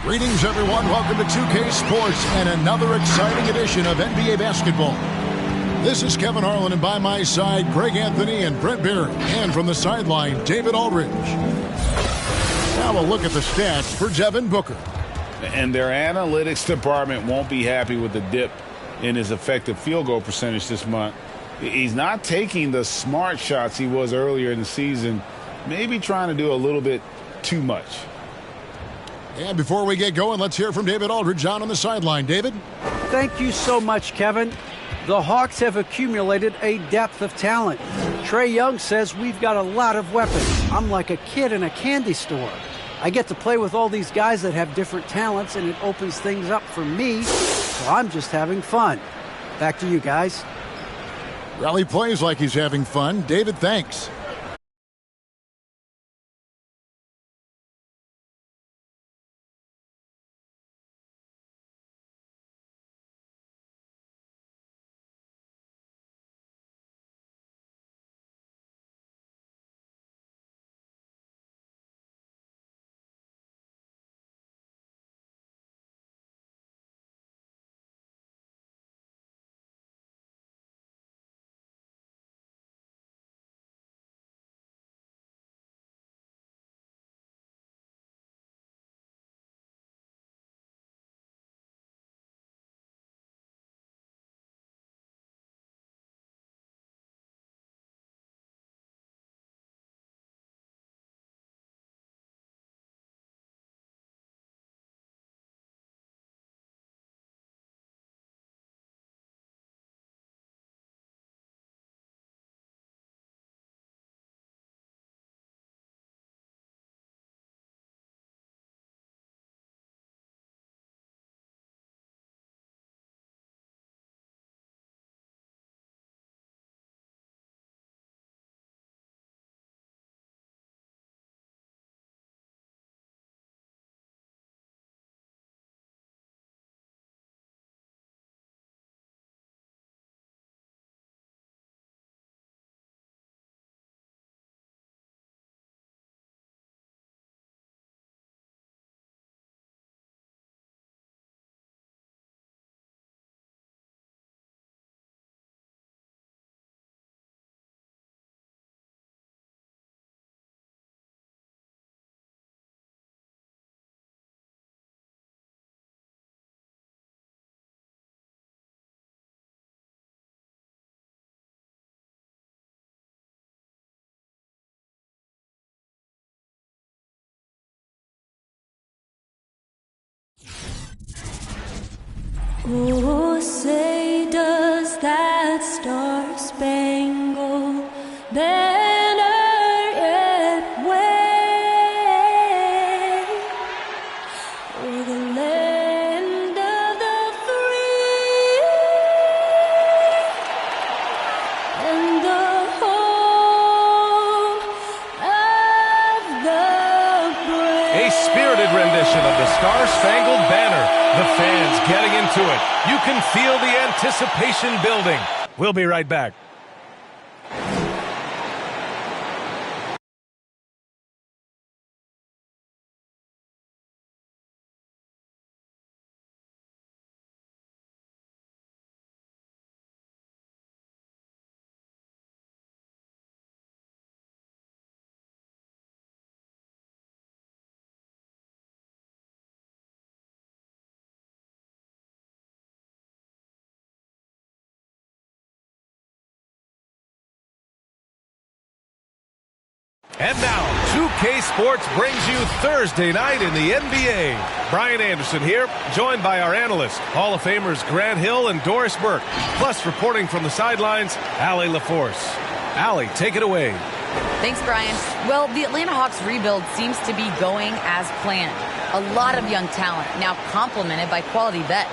Greetings, everyone. Welcome to 2K Sports and another exciting edition of NBA basketball. This is Kevin Harlan, and by my side, Greg Anthony and Brent Barry. And from the sideline, David Aldridge. Now we'll look at the stats for Devin Booker. And their analytics department won't be happy with the dip in his effective field goal percentage this month. He's not taking the smart shots he was earlier in the season, maybe trying to do a little bit too much. And before we get going, let's hear from David Aldridge on the sideline. David? Thank you so much, Kevin. The Hawks have accumulated a depth of talent. Trae Young says we've got a lot of weapons. I'm like a kid in a candy store. I get to play with all these guys that have different talents, and it opens things up for me, so I'm just having fun. Back to you guys. Well, he plays like he's having fun. David, thanks. Oh, say does that star-spangled banner yet wave o'er the land of the free and the home of the brave? A spirited rendition of the Star-Spangled Banner. The fans getting into it. You can feel the anticipation building. We'll be right back. And now, 2K Sports brings you Thursday night in the NBA. Brian Anderson here, joined by our analysts, Hall of Famers Grant Hill and Doris Burke. Plus, reporting from the sidelines, Allie LaForce. Allie, take it away. Thanks, Brian. Well, the Atlanta Hawks rebuild seems to be going as planned. A lot of young talent, now complemented by quality vets.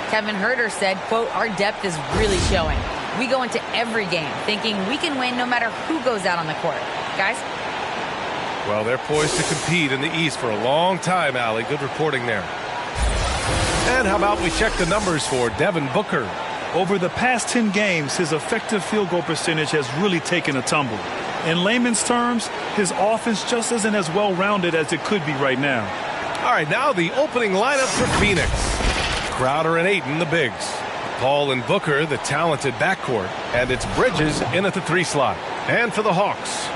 Kevin Huerter said, quote, "Our depth is really showing. We go into every game thinking we can win no matter who goes out on the court." Guys? Well, they're poised to compete in the East for a long time, Allie. Good reporting there. And how about we check the numbers for Devin Booker? Over the past 10 games, his effective field goal percentage has really taken a tumble. In layman's terms, his offense just isn't as well-rounded as it could be right now. All right, now the opening lineup for Phoenix. Crowder and Ayton, the bigs. Paul and Booker, the talented backcourt. And it's Bridges in at the 3 slot. And for the Hawks,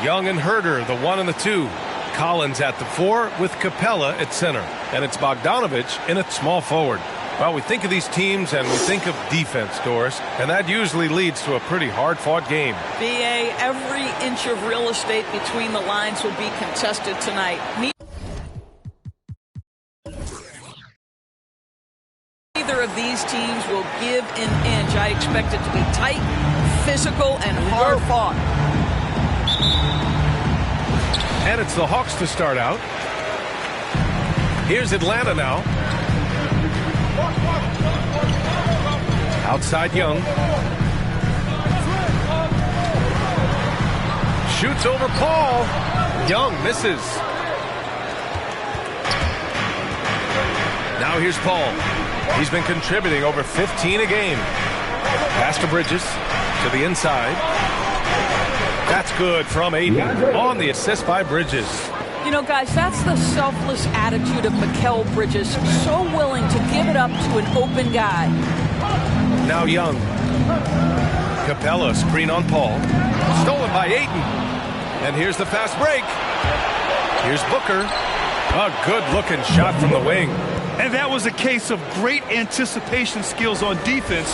Young and Herter, the 1 and the 2. Collins at the 4 with Capella at center. And it's Bogdanovich in at small forward. Well, we think of these teams and we think of defense, Doris, and that usually leads to a pretty hard-fought game. BA, every inch of real estate between the lines will be contested tonight. Neither of these teams will give an inch. I expect it to be tight, physical, and hard-fought. And it's the Hawks to start out. Here's Atlanta now. Outside Young. Shoots over Paul. Young misses. Now here's Paul. He's been contributing over 15 a game. Pass to Bridges. To the inside. That's good from Ayton. On the assist by Bridges. You know, guys, that's the selfless attitude of Mikal Bridges. So willing to give it up to an open guy. Now Young. Capella screen on Paul. Stolen by Ayton. And here's the fast break. Here's Booker. A good-looking shot from the wing. And that was a case of great anticipation skills on defense,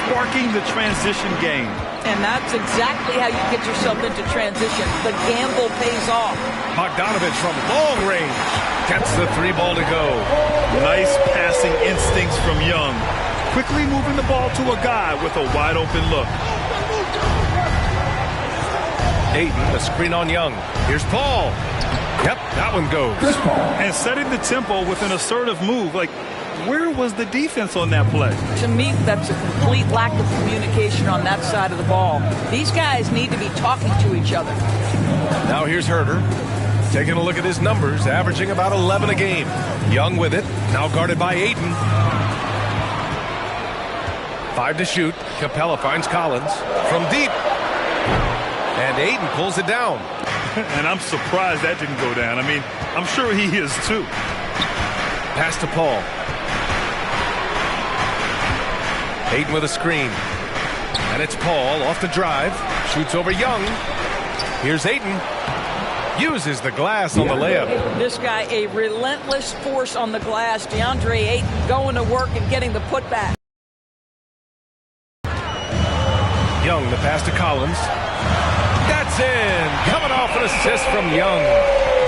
sparking the transition game. And that's exactly how you get yourself into transition. The gamble pays off. Bogdanovich from long range gets the 3 ball to go. Nice passing instincts from Young. Quickly moving the ball to a guy with a wide open look. Ayton, a screen on Young. Here's Paul. Yep, that one goes. And setting the tempo with an assertive move. Like, where was the defense on that play? To me, that's a complete lack of communication on that side of the ball. These guys need to be talking to each other. Now here's Herter. Taking a look at his numbers, averaging about 11 a game. Young with it, now guarded by Ayton. 5 to shoot. Capella finds Collins from deep. And Ayton pulls it down. And I'm surprised that didn't go down. I mean, I'm sure he is too. Pass to Paul. Ayton with a screen. And it's Paul off the drive. Shoots over Young. Here's Ayton. Uses the glass on the layup. This guy, a relentless force on the glass. DeAndre Ayton going to work and getting the putback. Young, the pass to Collins. That's in. Coming off an assist from Young.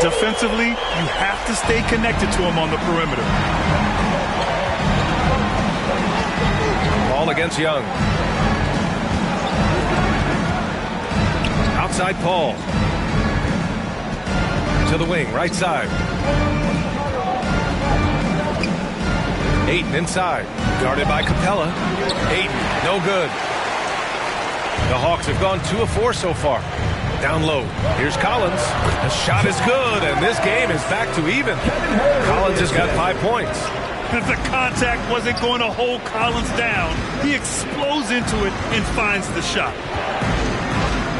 Defensively, you have to stay connected to him on the perimeter. Ball against Young. Outside Paul. To the wing, right side. Ayton inside. Guarded by Capella. Ayton, no good. The Hawks have gone 2 of 4 so far. Down low. Here's Collins. The shot is good, and this game is back to even. Collins has got 5 points. The contact wasn't going to hold Collins down. He explodes into it and finds the shot.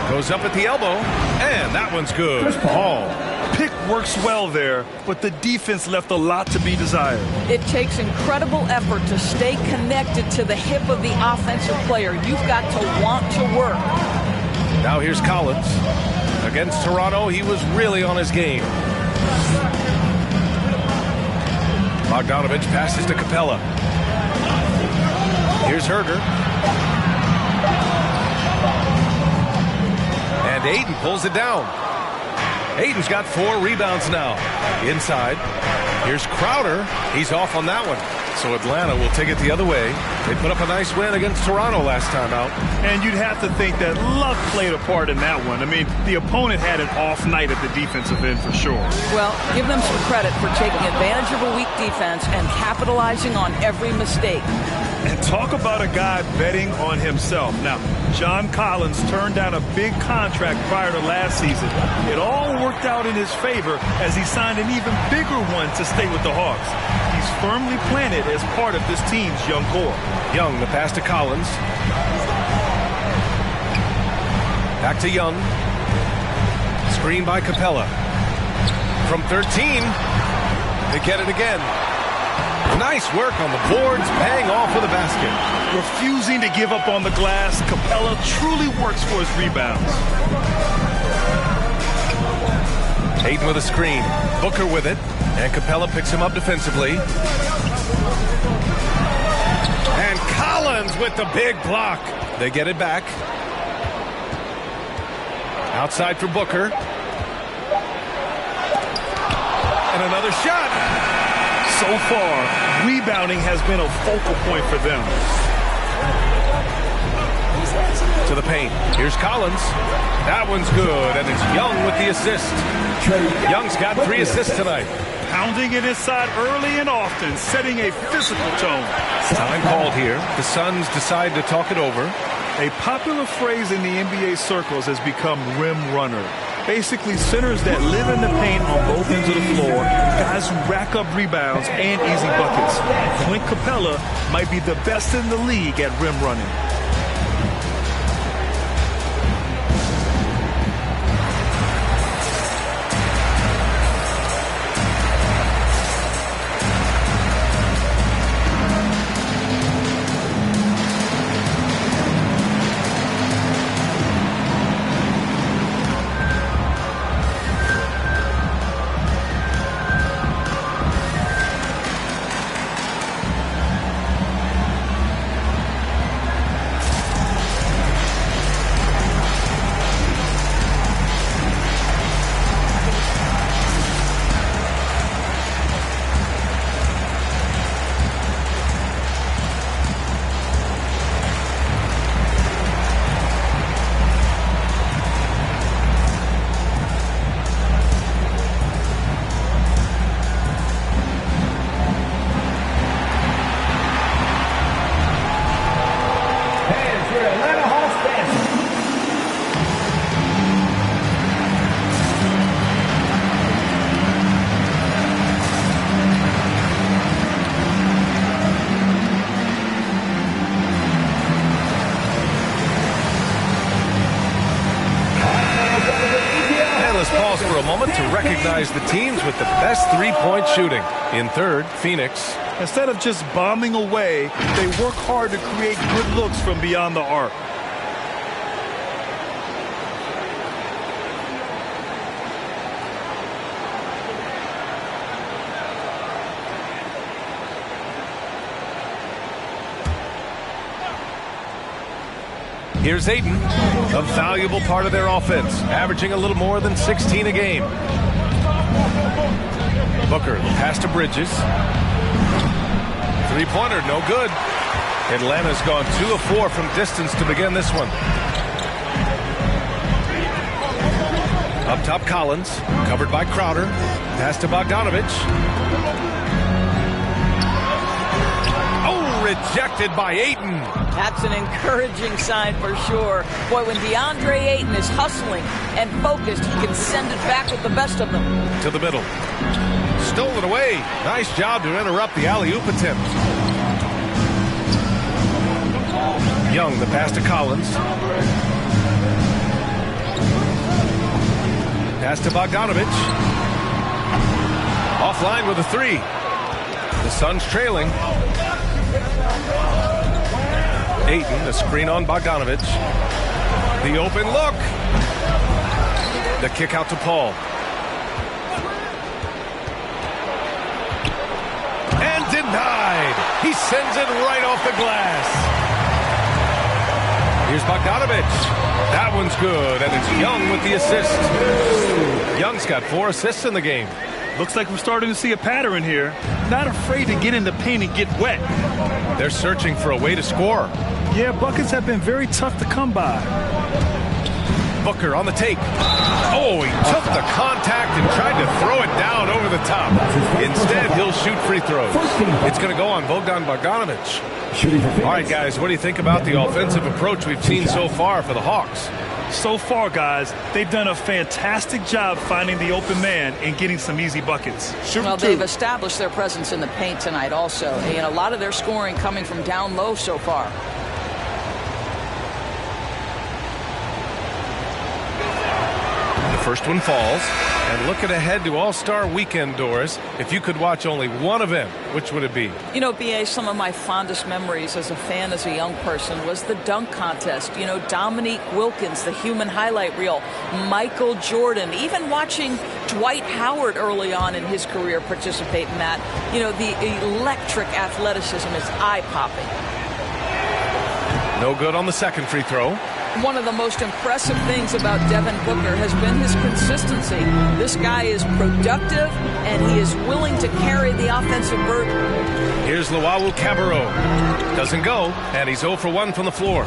Goes up at the elbow, and that one's good. Paul. Pick works well there, but the defense left a lot to be desired. It takes incredible effort to stay connected to the hip of the offensive player. You've got to want to work. Now here's Collins. Against Toronto, he was really on his game. Bogdanovich passes to Capella. Here's Herter. And Ayton pulls it down. Ayton's got 4 rebounds now. Inside. Here's Crowder. He's off on that one. So Atlanta will take it the other way. They put up a nice win against Toronto last time out. And you'd have to think that luck played a part in that one. I mean, the opponent had an off night at the defensive end for sure. Well, give them some credit for taking advantage of a weak defense and capitalizing on every mistake. And talk about a guy betting on himself. Now, John Collins turned down a big contract prior to last season. It all worked out in his favor as he signed an even bigger one to stay with the Hawks. He's firmly planted as part of this team's young core. Young, the pass to Collins. Back to Young. Screen by Capella. From 13. They get it again. Nice work on the boards, paying off with a basket. Refusing to give up on the glass, Capella truly works for his rebounds. Ayton with a screen. Booker with it. And Capella picks him up defensively. And Collins with the big block. They get it back. Outside for Booker. And another shot. So far, rebounding has been a focal point for them. To the paint. Here's Collins. That one's good, and it's Young with the assist. Young's got 3 assists tonight. Pounding it inside early and often, setting a physical tone. Time called here. The Suns decide to talk it over. A popular phrase in the NBA circles has become rim runner. Basically, centers that live in the paint on both ends of the floor, guys who rack up rebounds and easy buckets. Clint Capella might be the best in the league at rim running. For a moment to recognize the teams with the best three-point shooting. In third, Phoenix. Instead of just bombing away, they work hard to create good looks from beyond the arc. Here's Ayton, a valuable part of their offense, averaging a little more than 16 a game. Booker, pass to Bridges. Three-pointer, no good. Atlanta's gone 2 of 4 from distance to begin this one. Up top, Collins, covered by Crowder. Pass to Bogdanovich. Oh, rejected by Ayton. That's an encouraging sign for sure. Boy, when DeAndre Ayton is hustling and focused, he can send it back with the best of them. To the middle. Stolen away. Nice job to interrupt the alley-oop attempt. Young, the pass to Collins. Pass to Bogdanovich. Offline with a 3. The Suns trailing. Ayton, the screen on Bogdanovich. The open look. The kick out to Paul. And denied. He sends it right off the glass. Here's Bogdanovich. That one's good, and it's Young with the assist. Young's got 4 assists in the game. Looks like we're starting to see a pattern here. Not afraid to get in the paint and get wet. They're searching for a way to score. Yeah, buckets have been very tough to come by. Booker on the take. Oh, he took the contact and tried to throw it down over the top. Instead, he'll shoot free throws. It's going to go on Bogdanovich. All right, guys, what do you think about the offensive approach we've seen so far for the Hawks? So far, guys, they've done a fantastic job finding the open man and getting some easy buckets. Well, they've established their presence in the paint tonight also, and a lot of their scoring coming from down low so far. First one falls. And looking ahead to All-Star Weekend, Doris, if you could watch only one event, which would it be? You know, B.A., some of my fondest memories as a fan, as a young person, was the dunk contest. You know, Dominique Wilkins, the human highlight reel, Michael Jordan, even watching Dwight Howard early on in his career participate in that. You know, the electric athleticism is eye-popping. No good on the second free throw. One of the most impressive things about Devin Booker has been his consistency. This guy is productive, and he is willing to carry the offensive burden. Here's Luau Cabarro. Doesn't go, and he's 0 for 1 from the floor.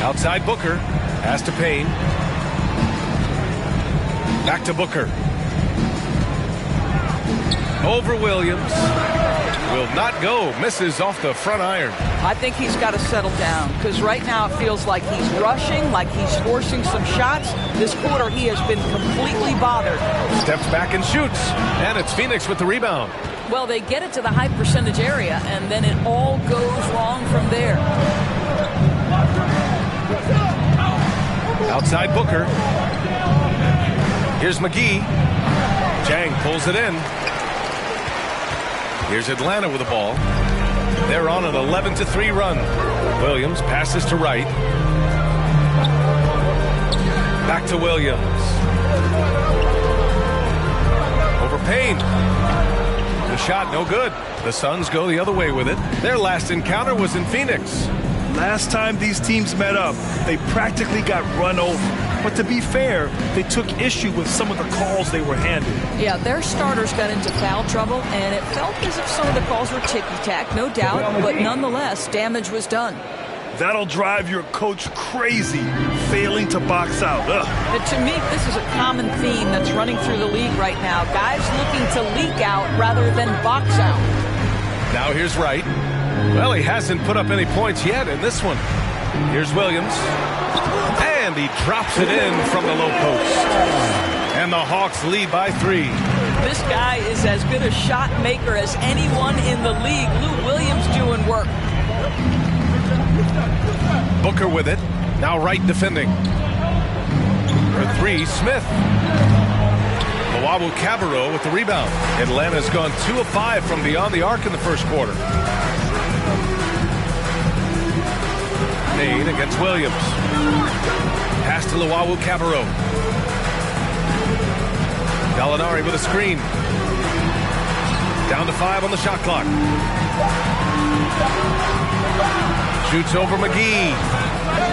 Outside Booker. Pass to Payne. Back to Booker. Over Williams. Will not go. Misses off the front iron. I think he's got to settle down, because right now it feels like he's rushing, like he's forcing some shots. This quarter he has been completely bothered. Steps back and shoots. And it's Phoenix with the rebound. Well, they get it to the high percentage area, and then it all goes wrong from there. Outside Booker. Here's McGee. Jang pulls it in. Here's Atlanta with the ball. They're on an 11-3 run. Williams passes to Wright. Back to Williams. Over Payne. The shot no good. The Suns go the other way with it. Their last encounter was in Phoenix. Last time these teams met up, they practically got run over. But to be fair, they took issue with some of the calls they were handed. Yeah, their starters got into foul trouble, and it felt as if some of the calls were ticky-tack, no doubt, but nonetheless, damage was done. That'll drive your coach crazy, failing to box out. Ugh. And to me, this is a common theme that's running through the league right now. Guys looking to leak out rather than box out. Now here's Wright. Well, he hasn't put up any points yet in this one. Here's Williams. And he drops it in from the low post. And the Hawks lead by 3. This guy is as good a shot maker as anyone in the league. Lou Williams doing work. Booker with it. Now Wright defending. For 3, Smith. Luau Cabarro with the rebound. Atlanta's gone 2 of 5 from beyond the arc in the first quarter. Payne against Williams. Pass to Luau Cabarro. Gallinari with a screen. Down to 5 on the shot clock. Shoots over McGee.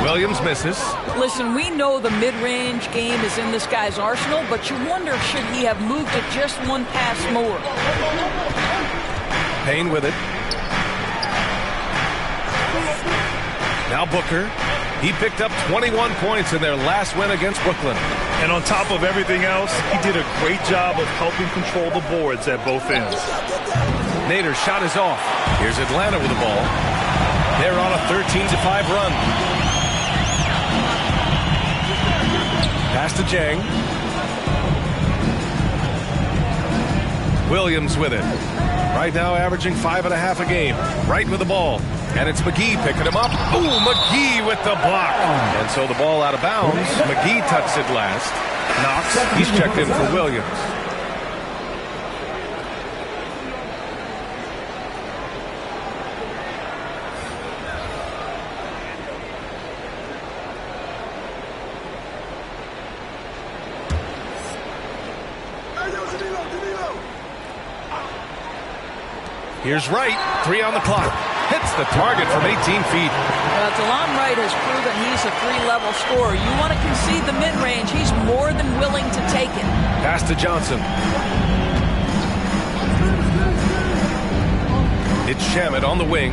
Williams misses. Listen, we know the mid-range game is in this guy's arsenal, but you wonder, should he have moved it just one pass more? Payne with it. Now Booker. He picked up 21 points in their last win against Brooklyn. And on top of everything else, he did a great job of helping control the boards at both ends. Nader's shot is off. Here's Atlanta with the ball. They're on a 13-5 run. Pass to Jang. Williams with it. Right now averaging 5.5 a game. Right with the ball. And it's McGee picking him up. Ooh, McGee with the block. And so the ball out of bounds. McGee touched it last. Knox, he's checked in for Williams. Here's Wright. 3 on the clock. Hits the target from 18 feet. DeLon Wright has proven he's a 3-level scorer. You want to concede the mid-range, he's more than willing to take it. Pass to Johnson. It's Shamet on the wing.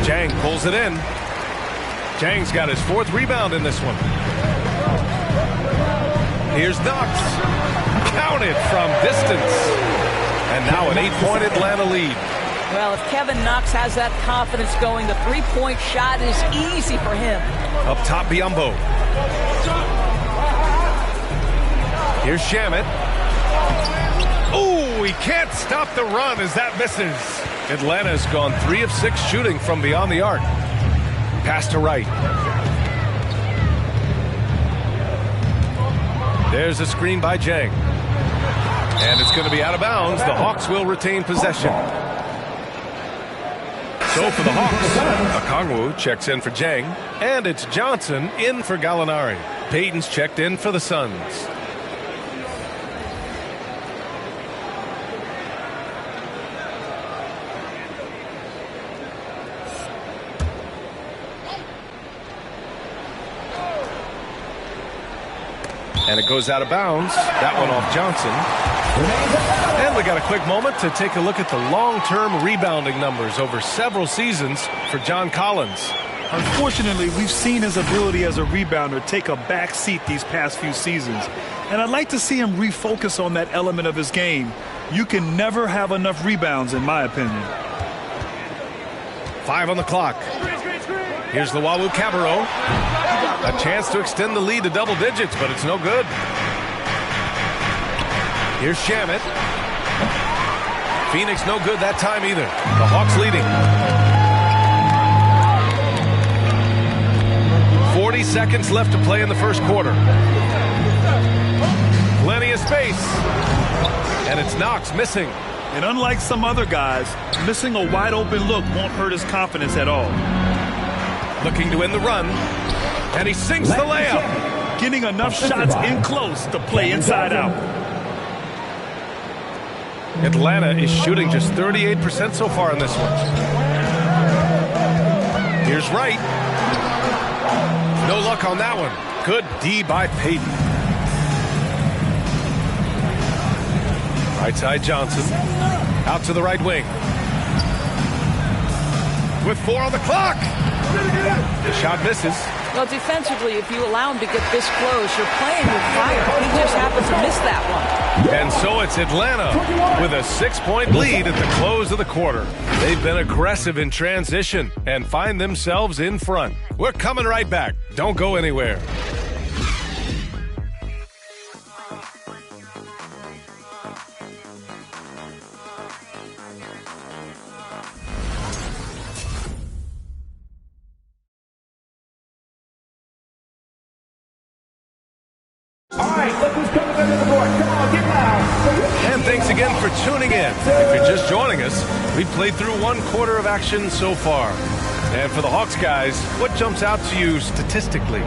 Jang pulls it in. Jang's got his 4th rebound in this one. Here's Knox. Counted from distance. And now an 8-point Atlanta lead. Well, if Kevin Knox has that confidence going, the 3-point shot is easy for him. Up top, Biyombo. Here's Shamet. Ooh, he can't stop the run as that misses. Atlanta's gone 3 of 6 shooting from beyond the arc. Pass to Wright. There's a screen by Jang. And it's going to be out of bounds. The Hawks will retain possession. So for the Hawks, Okongwu checks in for Jang. And it's Johnson in for Gallinari. Payton's checked in for the Suns. And it goes out of bounds. That one off Johnson. And we got a quick moment to take a look at the long-term rebounding numbers over several seasons for John Collins. Unfortunately, we've seen his ability as a rebounder take a back seat these past few seasons. And I'd like to see him refocus on that element of his game. You can never have enough rebounds, in my opinion. 5 on the clock. Here's the Wawu Cabarro. A chance to extend the lead to double digits, but it's no good. Here's Shamet. Phoenix no good that time either. The Hawks leading. 40 seconds left to play in the first quarter. Plenty of space. And it's Knox missing. And unlike some other guys, missing a wide open look won't hurt his confidence at all. Looking to win the run. And he sinks the layup. Getting enough shots in close to play inside out. Atlanta is shooting just 38% so far in this one. Here's Wright. No luck on that one. Good D by Payton. Right side Johnson. Out to the right wing. With 4 on the clock. The shot misses. Well, defensively, if you allow him to get this close, you're playing with fire. He just happened to miss that one. And so it's Atlanta with a 6-point lead at the close of the quarter. They've been aggressive in transition and find themselves in front. We're coming right back. Don't go anywhere. And thanks again for tuning in. If you're just joining us, we've played through 1 quarter of action so far. And for the Hawks guys, what jumps out to you statistically?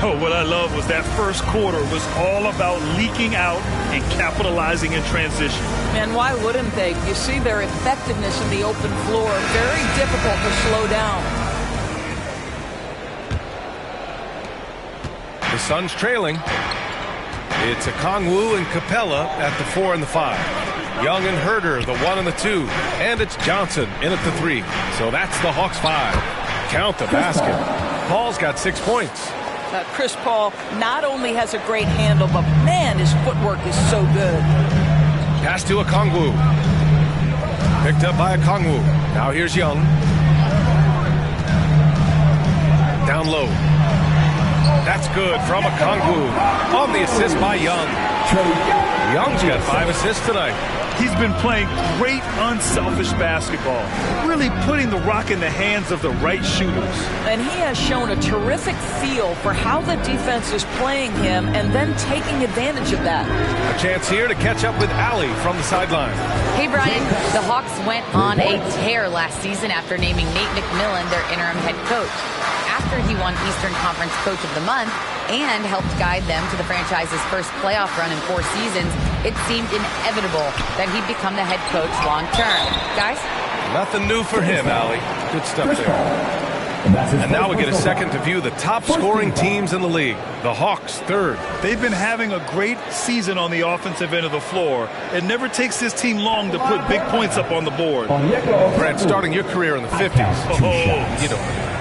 Oh, what I love was that first quarter was all about leaking out and capitalizing in transition. And why wouldn't they? You see their effectiveness in the open floor. Very difficult to slow down. The Suns trailing. It's Okongwu and Capella at the 4 and the 5. Young and Herder, the 1 and the 2. And it's Johnson in at the 3. So that's the Hawks 5. Count the basket. Paul's got 6 points. Chris Paul not only has a great handle, but man, his footwork is so good. Pass to Okongwu. Picked up by Okongwu. Now here's Young. Down low. That's good from Okongwu. On the assist by Young. Young's got 5 assists tonight. He's been playing great unselfish basketball, really putting the rock in the hands of the right shooters. And he has shown a terrific feel for how the defense is playing him and then taking advantage of that. A chance here to catch up with Allie from the sideline. Hey, Brian, the Hawks went on a tear last season after naming Nate McMillan their interim head coach. After he won Eastern Conference Coach of the Month and helped guide them to the franchise's first playoff run in 4 seasons, it seemed inevitable that he'd become the head coach long term. Guys? Nothing new for him, Allie. Good stuff there. And now we get a second to view the top scoring teams in the league. The Hawks, 3rd. They've been having a great season on the offensive end of the floor. It never takes this team long to put big points up on the board. Brent, starting your career in the 50s. You know,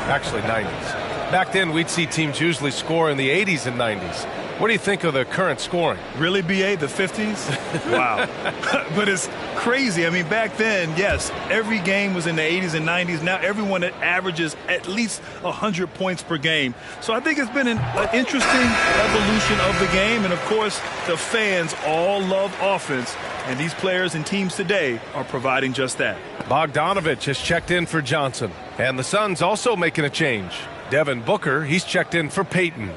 actually 90s. Back then, we'd see teams usually score in the 80s and 90s. What do you think of the current scoring? Really, BA, the 50s? Wow. But it's crazy. I mean, back then, yes, every game was in the 80s and 90s. Now everyone averages at least 100 points per game. So I think it's been an interesting evolution of the game. And, of course, the fans all love offense. And these players and teams today are providing just that. Bogdanovich has checked in for Johnson. And the Suns also making a change. Devin Booker, he's checked in for Payton.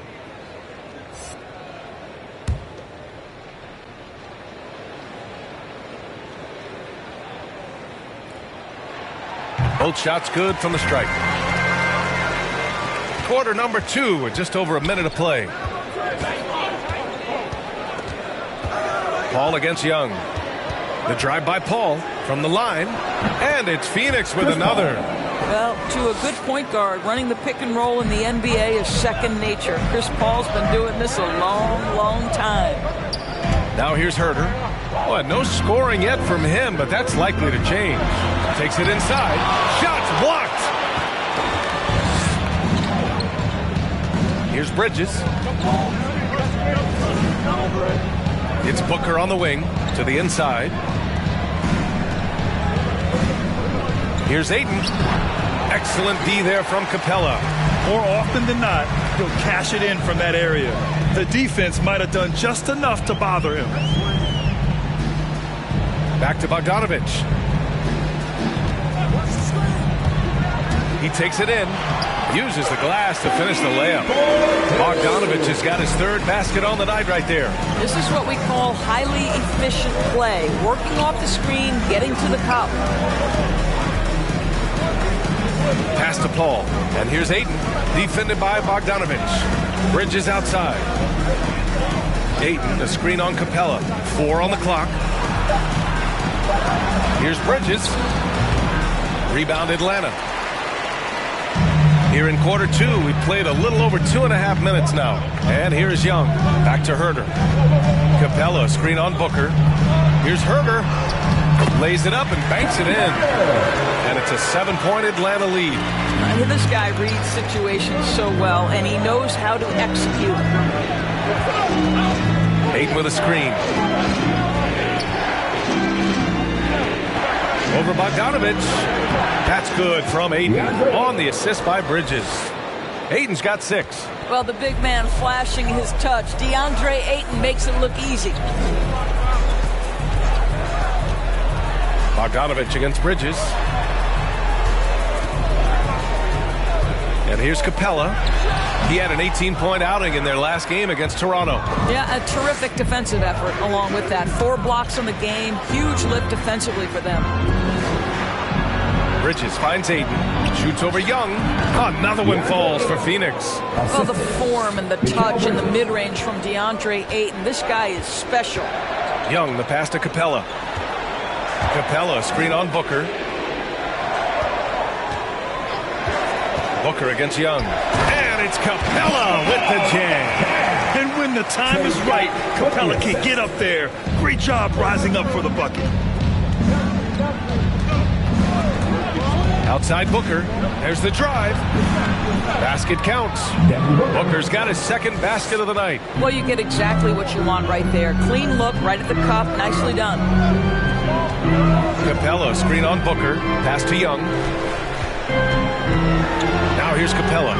Both shots good from the stripe. Quarter number 2 with just over a minute of play. Paul against Young. The drive by Paul from the line. And it's Phoenix with another. Well, to a good point guard, running the pick and roll in the NBA is second nature. Chris Paul's been doing this a long, long time. Now here's Herter. Well, no scoring yet from him, but that's likely to change. Takes it inside. Shots blocked. Here's Bridges. It's Booker on the wing to the inside. Here's Ayton. Excellent D there from Capella. More often than not, he'll cash it in from that area. The defense might have done just enough to bother him. Back to Bogdanovich. He takes it in. Uses the glass to finish the layup. Bogdanovich has got his third basket on the night right there. This is what we call highly efficient play. Working off the screen, getting to the cup. Pass to Paul. And here's Ayton. Defended by Bogdanovich. Bridges outside. Ayton, a screen on Capella. 4 on the clock. Here's Bridges. Rebound Atlanta. Here in quarter 2, we've played a little over 2.5 minutes now. And here's Young. Back to Herter. Capella, screen on Booker. Here's Herter. Lays it up and banks it in. And it's a 7-point Atlanta lead. This guy reads situations so well, and he knows how to execute. Ayton with a screen. Over Bogdanovich. That's good from Ayton on the assist by Bridges. Ayton's got 6. Well, the big man flashing his touch. DeAndre Ayton makes it look easy. Bogdanovich against Bridges. And here's Capella. He had an 18-point outing in their last game against Toronto. Yeah, a terrific defensive effort along with that. 4 blocks on the game. Huge lift defensively for them. Bridges finds Ayton. Shoots over Young. Another one falls for Phoenix. Well, the form and the touch and the mid-range from DeAndre Ayton. This guy is special. Young, the pass to Capella. Capella, screen on Booker. Booker against Young. And it's Capella with the jam. And when the time is right, Capella can get up there. Great job rising up for the bucket. Outside Booker. There's the drive. Basket counts. Booker's got his second basket of the night. Well, you get exactly what you want right there. Clean look, right at the cup. Nicely done. Capella, screen on Booker. Pass to Young. Now here's Capella.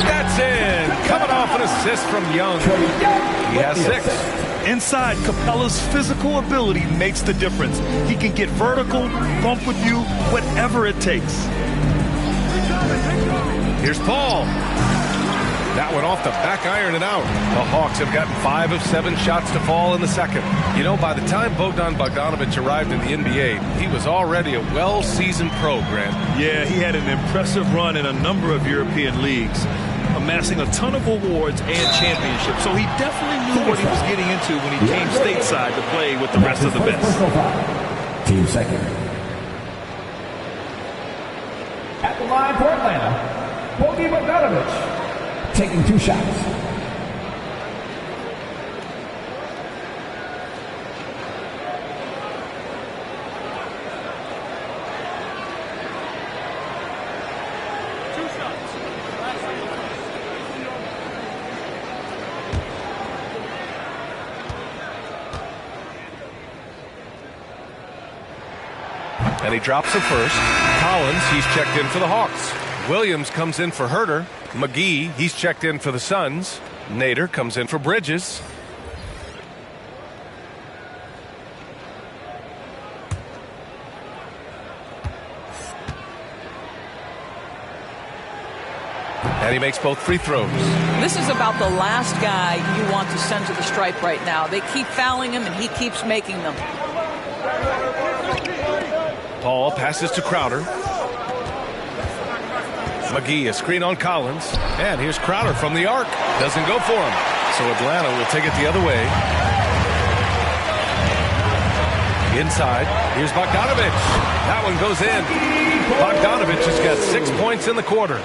That's in. Coming off an assist from Young. He has 6. Inside, Capella's physical ability makes the difference. He can get vertical, bump with you, whatever it takes. Here's Paul. That one off the back iron and out. The Hawks have gotten 5 of 7 shots to fall in the second. You know, by the time Bogdan Bogdanovich arrived in the NBA, he was already a well-seasoned pro, Grant. Yeah, he had an impressive run in a number of European leagues, amassing a ton of awards and championships. So he definitely knew what he was getting into when he came stateside to play with the rest of the best. Team second. At the line for Atlanta, Bogdan Bogdanovich. Taking 2 shots. And he drops the first. Collins, he's checked in for the Hawks. Williams comes in for Herter. McGee, he's checked in for the Suns. Nader comes in for Bridges. And he makes both free throws. This is about the last guy you want to send to the stripe right now. They keep fouling him, and he keeps making them. Paul passes to Crowder. McGee, a screen on Collins. And here's Crowder from the arc. Doesn't go for him. So Atlanta will take it the other way. Inside, here's Bogdanovich. That one goes in. Bogdanovich has got 6 points in the quarter.